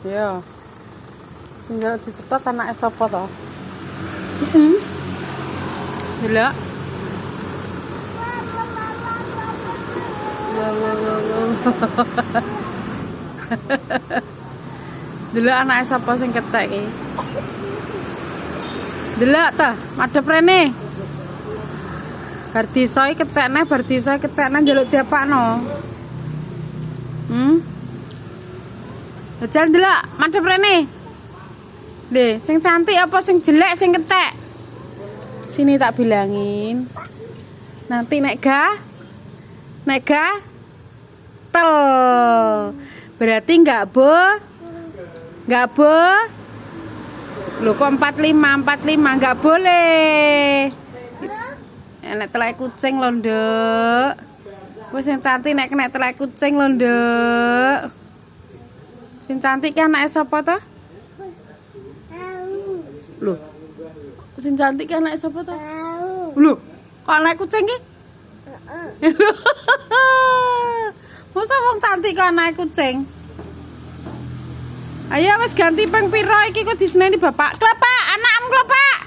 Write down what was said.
Iya. Sing njaluk dicethot anake sapa to? Delok. Delok anake sapa sing kecek iki. Delok ta, madhep rene. Bar disa iki kecekne, bar disa kecekne njaluk diapakno. Jajal delok, madhep rene. Lho, sing cantik apa sing jelek sing kecek? Sini tak bilangin. Nanti nek tel. Berarti enggak Lho kok 45 enggak boleh. Nek telek kucing lho, Nduk. Kuwi sing cantik nek telek kucing lho, Nduk. Sing cantik kan anake sapa to? Lho. Sing cantik kan anake sapa to? Lho, kok anake kucing ki? Masa wong cantik kok anake kucing? Ayo wis ganti ping pira iki kok diseneni bapak. Klepak, anakmu klepak.